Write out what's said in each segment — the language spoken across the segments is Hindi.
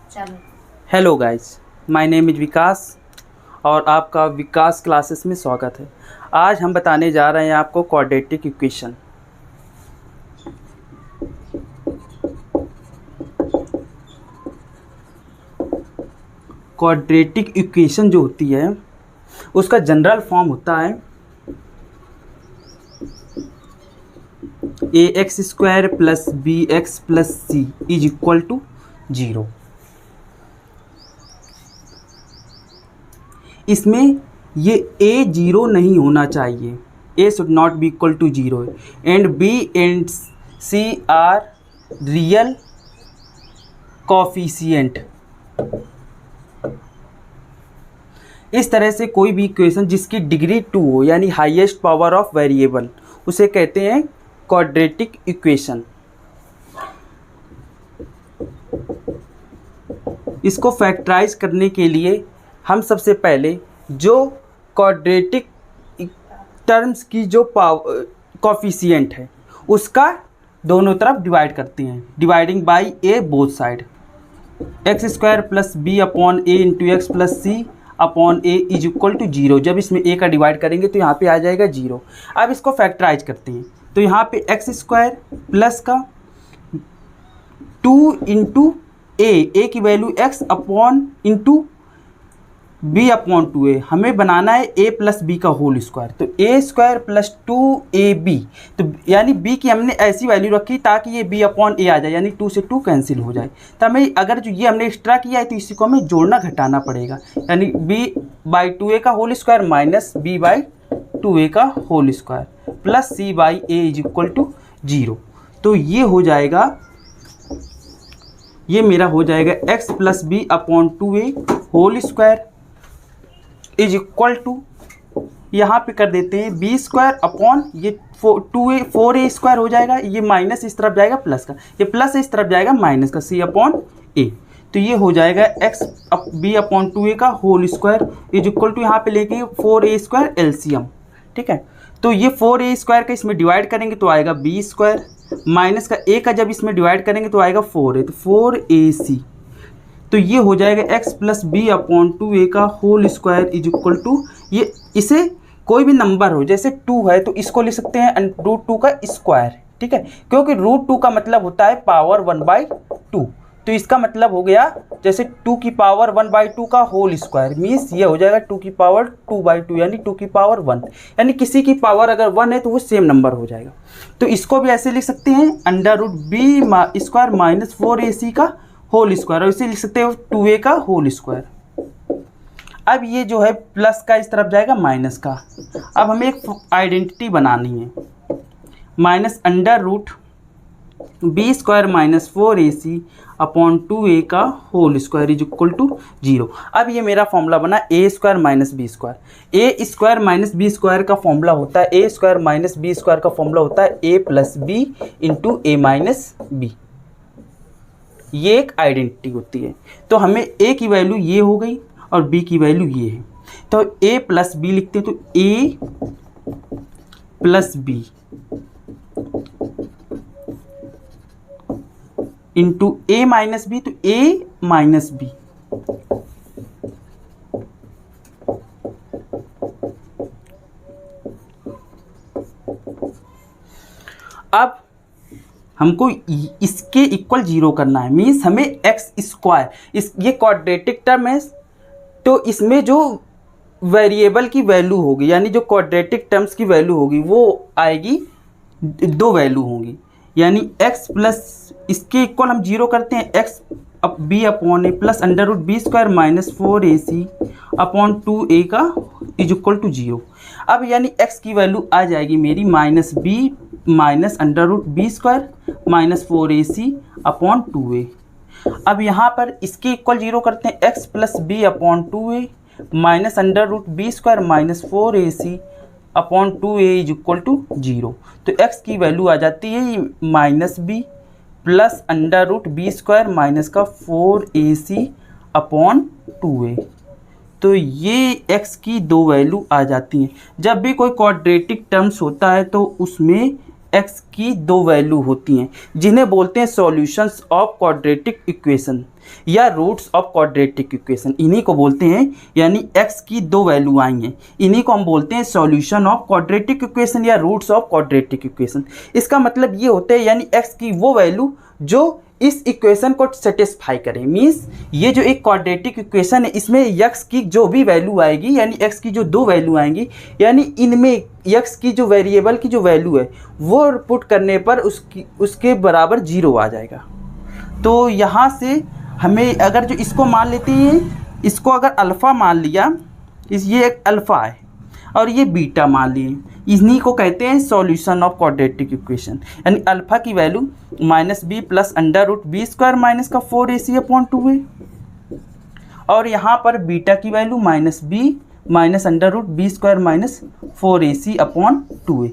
चलो। Hello guys, my name is Vikas और आपका विकास क्लासेस में स्वागत है। आज हम बताने जा रहे हैं आपको क्वाड्रेटिक इक्वेशन। क्वाड्रेटिक इक्वेशन जो होती है उसका जनरल फॉर्म होता है a x square plus b x plus c is equal to 0। इसमें ये ए 0 नहीं होना चाहिए, a should not be equal to 0 and b and c are real coefficient. इस तरह से कोई भी इक्वेशन जिसकी डिग्री 2 हो यानी हाईएस्ट पावर ऑफ वेरिएबल उसे कहते हैं क्वाड्रेटिक इक्वेशन। इसको फैक्टराइज करने के लिए हम सबसे पहले जो क्वाड्रेटिक टर्म्स की जो कोफिशिएंट है उसका दोनों तरफ डिवाइड करते हैं, dividing by a both side. X square plus b upon a into x plus c upon a is equal to 0। जब इसमें ए का डिवाइड करेंगे तो यहाँ पे आ जाएगा 0। अब इसको फैक्टराइज करते हैं तो यहाँ पे एक्स स्क्वायर प्लस का 2 इंटू ए की value x upon into b upon 2a। हमें बनाना है a प्लस बी का होल स्क्वायर, तो ए स्क्वायर प्लस 2ab, तो यानी b की हमने ऐसी वैल्यू रखी ताकि ये b अपॉन a आ जाए, यानी 2 से 2 कैंसिल हो जाए। तो हमें अगर जो ये हमने एक्स्ट्रा किया है तो इसी को हमें जोड़ना घटाना पड़ेगा, यानी b बाई 2a का whole square minus b by 2a का whole square plus c by a is equal to 0। तो ये हो जाएगा, ये मेरा हो जाएगा x plus b upon 2a whole square is equal to, यहाँ पे कर देते हैं बी स्क्वायर अपॉन ये 4a स्क्वायर हो जाएगा, ये माइनस इस तरफ जाएगा प्लस का, ये प्लस इस तरफ जाएगा माइनस का, c अपॉन a। तो ये हो जाएगा x बी अपॉन 2a का whole square is equal to, यहाँ पे लेके 4a स्क्वायर एलसीएम। ठीक है, तो ये 4a स्क्वायर का इसमें डिवाइड करेंगे तो आएगा b स्क्वायर, माइनस का a का जब इसमें डिवाइड करेंगे तो आएगा 4a, तो 4ac। तो ये हो जाएगा x plus b upon 2a का whole square is equal to, ये इसे कोई भी नंबर हो, जैसे 2 है तो इसको लिख सकते हैं √2 का स्क्वायर। ठीक है, क्योंकि √2 का मतलब होता है पावर 1/2, तो इसका मतलब हो गया जैसे 2 की पावर 1/2 का होल स्क्वायर मीन्स ये हो जाएगा 2 की पावर 2/2 यानी 2 की पावर 1, यानी किसी की पावर अगर 1 है तो वो सेम नंबर हो जाएगा। तो इसको भी ऐसे लिख सकते हैं √b स्क्वायर माइनस 4ac का होल स्क्वायर, और इसे लिख सकते हो 2a का होल स्क्वायर। अब ये जो है प्लस का इस तरफ जाएगा माइनस का। अब हमें एक आइडेंटिटी बनानी है, minus √b square minus 4ac upon 2a का whole square is equal to 0। अब ये मेरा फॉर्मूला बना a square minus b square. A square minus b square का फॉर्मूला होता है, a square minus b square का फॉर्मूला होता है a plus b into a minus b. ये एक आइडेंटिटी होती है। तो हमें a की वैल्यू ये हो गई और b की वैल्यू ये है, तो a प्लस बी लिखते हैं, तो a plus b into a minus b, तो a माइनस बी। अब हमको इसके इक्वल 0 करना है, मीन्स हमें एक्स स्क्वायर, इस ये क्वाड्रेटिक टर्म है तो इसमें जो वेरिएबल की वैल्यू होगी यानी जो क्वाड्रेटिक टर्म्स की वैल्यू होगी वो आएगी, 2 वैल्यू होंगी, यानी x प्लस इसके इक्वल हम 0 करते हैं x b upon a plus √b square minus 4ac upon 2a का इज इक्वल टू 0। अब यानी x की वैल्यू आ जाएगी मेरी minus b minus √b square minus 4ac upon 2a। अब यहाँ पर इसके इक्वल 0 करते हैं, x plus b upon 2a minus √b square minus 4ac upon 2a is equal to 0। तो x की वैल्यू आ जाती है minus b plus √b square minus का 4ac अपॉन 2a। तो ये x की 2 वैल्यू आ जाती हैं। जब भी कोई क्वाड्रेटिक टर्म्स होता है तो उसमें एक्स की दो वैल्यू होती हैं जिन्हें बोलते हैं सॉल्यूशंस ऑफ क्वाड्रेटिक इक्वेशन या रूट्स ऑफ क्वाड्रेटिक इक्वेशन, इन्हीं को बोलते हैं। यानी एक्स की दो वैल्यू आई हैं, इन्हीं को हम बोलते हैं सॉल्यूशन ऑफ क्वाड्रेटिक इक्वेशन या रूट्स ऑफ क्वाड्रेटिक इक्वेशन। इसका मतलब ये होता है यानी एक्स की वो वैल्यू जो इस इक्वेशन को सेटिस्फाई करें। मीन्स ये जो एक क्वाड्रेटिक इक्वेशन है इसमें एक्स की जो भी वैल्यू आएगी यानी एक्स की जो दो वैल्यू आएंगी यानी इनमें एक्स की जो वेरिएबल की जो वैल्यू है वो पुट करने पर उसके बराबर 0 आ जाएगा। तो यहाँ से हमें अगर जो इसको मान लेते हैं, इसको अगर अल्फ़ा मान लिया, ये एक अल्फ़ा है और ये बीटा मान लिए, इन्हीं को कहते हैं सॉल्यूशन ऑफ क्वाड्रेटिक इक्वेशन। यानी अल्फ़ा की value -b plus √b² minus का 4ac/2a और यहाँ पर बीटा की value -b minus √b² minus 4ac/2a।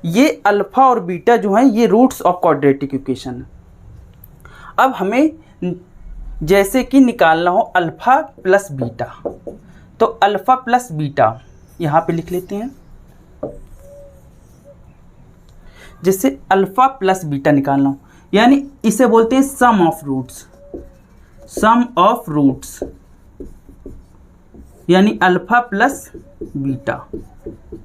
ये अल्फ़ा और बीटा जो हैं ये रूट्स ऑफ क्वाड्रेटिक इक्वेशन है। अब हमें जैसे कि निकालना हो अल्फ़ा प्लस बीटा, तो अल्फ़ा प्लस बीटा यहाँ पे लिख लेते हैं। जैसे अल्फ़ा प्लस बीटा निकालना हो यानी इसे बोलते हैं sum of roots, sum of roots यानी alpha plus beta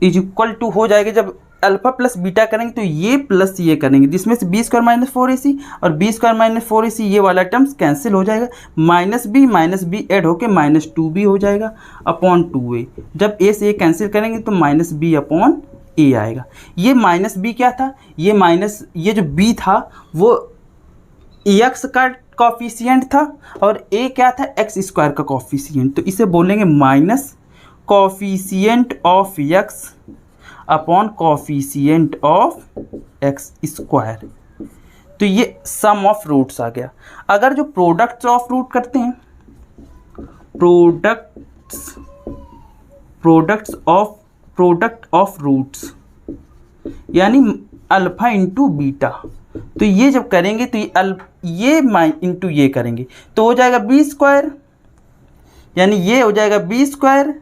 is equal to हो जाएगा। जब अल्फ़ा प्लस बीटा करेंगे तो ये प्लस ये करेंगे जिसमें से b² माइनस 4ac और b² माइनस 4ac ये वाला टर्म्स कैंसिल हो जाएगा, -b ऐड होके -2b हो जाएगा अपॉन 2a। जब a से a कैंसिल करेंगे तो -b/a आएगा। ये -b क्या था, ये जो b था वो x का कॉफिशिएंट था और a क्या था x² का कॉफिशिएंट, तो इसे बोलेंगे minus coefficient of x upon coefficient of x²। तो ये सम ऑफ रूट्स आ गया। अगर जो प्रोडक्ट्स ऑफ रूट करते हैं, प्रोडक्ट ऑफ रूट्स यानी अल्फ़ा इंटू बीटा, तो ये जब करेंगे तो ये इंटू ये करेंगे तो हो जाएगा b² यानी ये हो जाएगा b²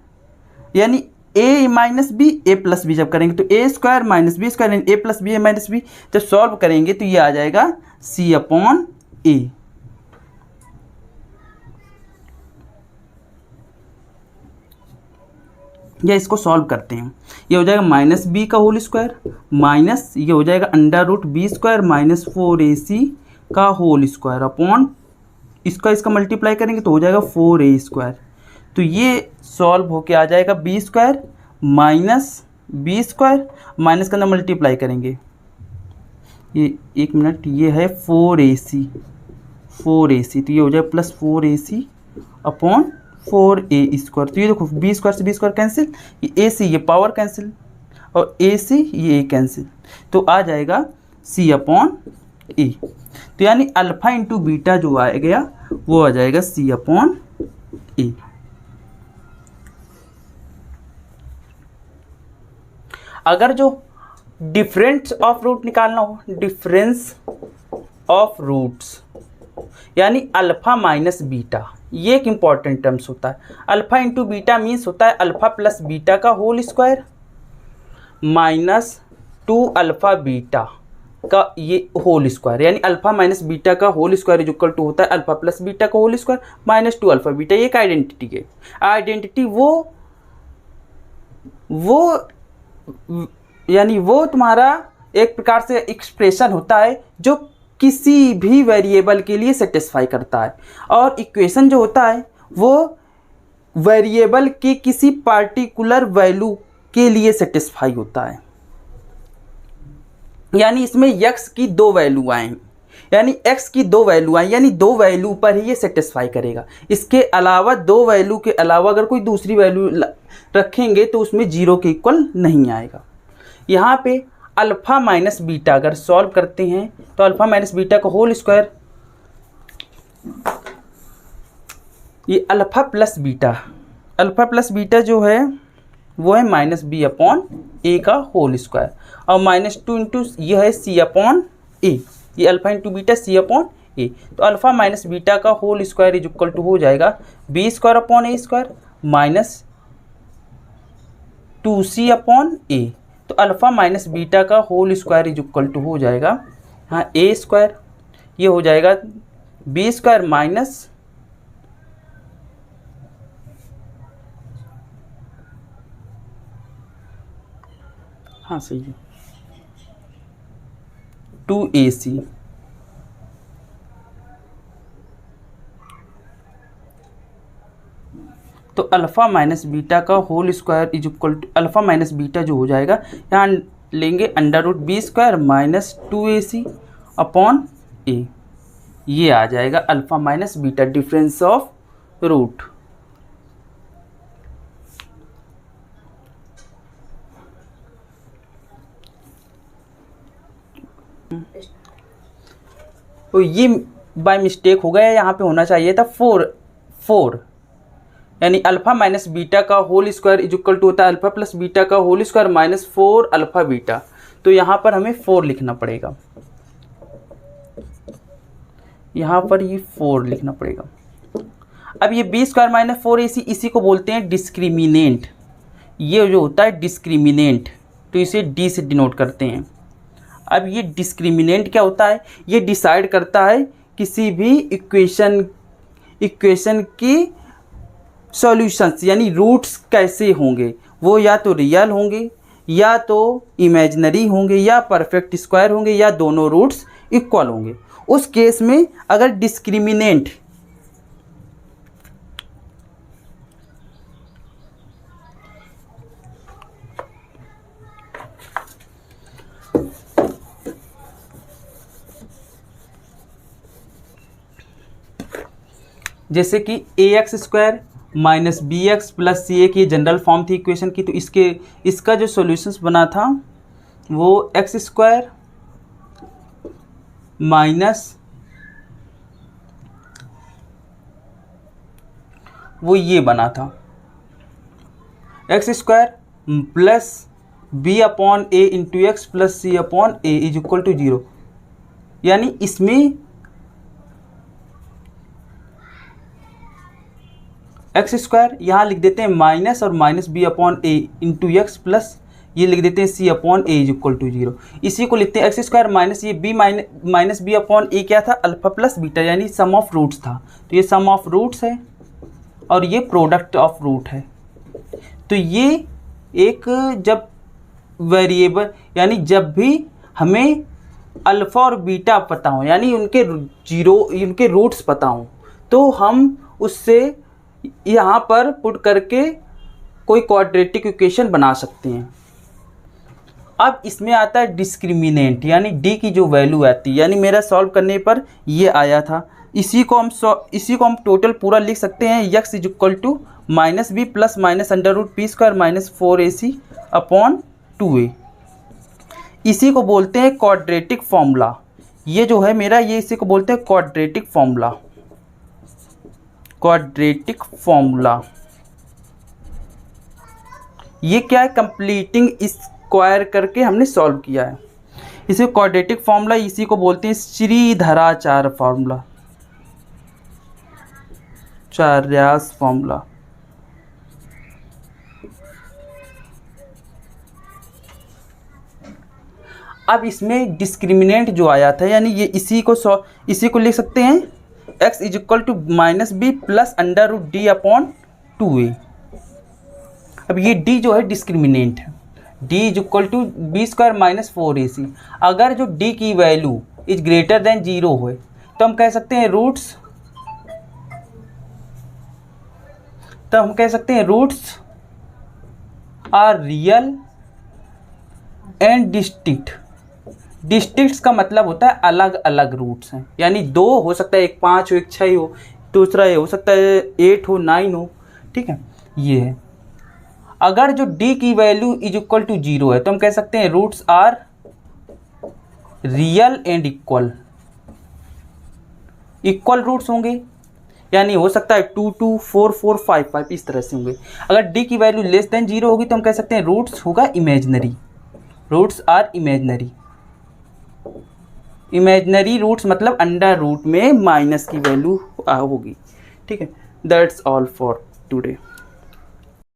यानी a minus b a plus b जब करेंगे तो a² माइनस b² यानी a plus b a minus b. जब सॉल्व करेंगे तो ये आ जाएगा c/a। या इसको सॉल्व करते हैं, ये हो जाएगा -b का होल स्क्वायर माइनस ये हो जाएगा √b² माइनस 4ac का होल स्क्वायर अपॉन इसका मल्टीप्लाई करेंगे तो हो जाएगा 4a²। तो ये सॉल्व होके आ जाएगा b² माइनस b² माइनस का अंदर मल्टीप्लाई करेंगे, ये एक मिनट, ये है 4ac तो ये हो जाएगा प्लस 4ac अपॉन 4a²। तो ये देखो b² से b² कैंसिल, ये ac ये पावर कैंसिल और ac ये a कैंसिल, तो आ जाएगा c/a। तो यानी अल्फ़ा इंटू बीटा जो आ गया वो आ जाएगा c/a। अगर जो डिफरेंस ऑफ रूट निकालना हो, डिफरेंस ऑफ रूट्स यानी अल्फ़ा माइनस बीटा, ये एक इम्पॉर्टेंट टर्म्स होता है। अल्फ़ा इंटू बीटा मीन्स होता है अल्फ़ा प्लस बीटा का होल स्क्वायर माइनस 2α बीटा का ये होल स्क्वायर, यानी अल्फ़ा माइनस बीटा का whole square is equal to होता है अल्फ़ा प्लस बीटा का होल स्क्वायर माइनस 2α बीटा। ये एक आइडेंटिटी है। आइडेंटिटी यानी वो तुम्हारा एक प्रकार से एक्सप्रेशन होता है जो किसी भी वेरिएबल के लिए सेटिस्फाई करता है, और इक्वेशन जो होता है वो वेरिएबल के किसी पार्टिकुलर वैल्यू के लिए सेटिस्फाई होता है। यानी इसमें x की दो वैल्यू आएंगी, यानी x की दो वैल्यू आए, यानी दो वैल्यू पर ही ये सेटिस्फाई करेगा। इसके अलावा दो वैल्यू के अलावा अगर कोई दूसरी वैल्यू रखेंगे तो उसमें 0 के इक्वल नहीं आएगा। यहाँ पे अल्फ़ा माइनस बीटा अगर सॉल्व करते हैं तो अल्फ़ा माइनस बीटा का होल स्क्वायर, ये अल्फ़ा प्लस बीटा जो है वो है -b/a का होल स्क्वायर और -2 इंटू यह है c/a, ये अल्फ़ा इंटू बीटा c/a। तो अल्फ़ा माइनस बीटा का whole square is equal to हो जाएगा b² a² माइनस 2c/a। तो अल्फ़ा माइनस बीटा का whole square is equal to हो जाएगा, हाँ ए स्क्वायर, ये हो जाएगा बी स्क्वायर माइनस हाँ सही है 2ac, तो अल्फ़ा माइनस बीटा का whole square is equal to alpha minus beta जो हो जाएगा, यहाँ लेंगे under root b square minus 2ac upon a, ये आ जाएगा alpha minus beta difference of root. तो ये बाय मिस्टेक हो गया, यहाँ पे होना चाहिए था 4 यानी अल्फ़ा माइनस बीटा का whole square is equal to होता है अल्फ़ा प्लस बीटा का whole square minus 4 alpha beta, तो यहाँ पर हमें 4 लिखना पड़ेगा, यहाँ पर ये 4 लिखना पड़ेगा। अब ये बी स्क्वायर माइनस 4ac इसी को बोलते हैं डिस्क्रिमिनेंट, ये जो होता है डिस्क्रिमिनेंट, तो इसे डी से डिनोट करते हैं। अब ये डिस्क्रिमिनेंट क्या होता है, ये डिसाइड करता है किसी भी इक्वेशन की सॉल्यूशंस यानी रूट्स कैसे होंगे, वो या तो रियल होंगे या तो इमेजिनरी होंगे या परफेक्ट स्क्वायर होंगे या दोनों रूट्स इक्वल होंगे। उस केस में अगर डिस्क्रिमिनेंट जैसे कि ax square minus b x plus c a की जनरल फॉर्म थी इक्वेशन की, तो इसका जो सॉल्यूशंस बना था वो एक्स स्क्वायर माइनस वो ये बना था x square plus b upon a into x plus c upon a is equal to 0, यानी इसमें एक्स स्क्वायर यहाँ लिख देते हैं माइनस और minus b upon a into x plus ये लिख देते हैं c upon a is equal to 0, इसी को लिखते हैं एक्स स्क्वायर माइनस ये b minus b upon a क्या था अल्फा प्लस बीटा यानी सम ऑफ रूट्स था, तो ये सम ऑफ रूट्स है और ये प्रोडक्ट ऑफ रूट है। तो ये एक जब वेरिएबल यानी जब भी हमें अल्फ़ा और बीटा पता हो यानी उनके रूट्स पता हो तो हम उससे यहाँ पर पुट करके कोई क्वाड्रेटिक इक्वेशन बना सकते हैं। अब इसमें आता है डिस्क्रिमिनेंट यानी डी की जो वैल्यू आती है, यानी मेरा सॉल्व करने पर ये आया था, इसी को हम टोटल पूरा लिख सकते हैं x is equal to minus b plus minus under root p square minus 4ac upon 2a, इसी को बोलते हैं क्वाड्रेटिक फॉर्मूला। ये जो है मेरा ये इसी को बोलते हैं क्वाड्रेटिक फॉर्मूला, क्वाड्रेटिक फॉर्मूला। ये क्या है, कंप्लीटिंग स्क्वायर करके हमने सॉल्व किया है, इसे क्वाड्रेटिक फॉर्मूला, इसी को बोलते हैं श्रीधराचार्य फॉर्मूला, चार्यास फॉर्मूला। अब इसमें डिस्क्रिमिनेंट जो आया था यानी ये इसी को लिख सकते हैं x is equal to minus b plus under root d upon 2a। अब ये d जो है डिस्क्रिमिनेंट है, d is equal to b square minus 4ac। अगर जो d की वैल्यू इज ग्रेटर देन 0 हो तो हम कह सकते हैं roots are real and distinct. Distincts का मतलब होता है अलग अलग रूट्स हैं, यानी 2 हो सकता है, एक 5 हो एक 6 हो, दूसरा ये हो सकता है 8 हो 9 हो, ठीक है। ये है अगर जो d की वैल्यू इज इक्वल टू 0 है तो हम कह सकते हैं roots are real and equal roots होंगे, यानी हो सकता है 2 2 4 4 5 5 इस तरह से होंगे। अगर d की वैल्यू लेस देन 0 होगी तो हम कह सकते हैं रूट्स होगा imaginary, roots are imaginary roots मतलब अंडर रूट में माइनस की वैल्यू होगी, ठीक है। That's all for today.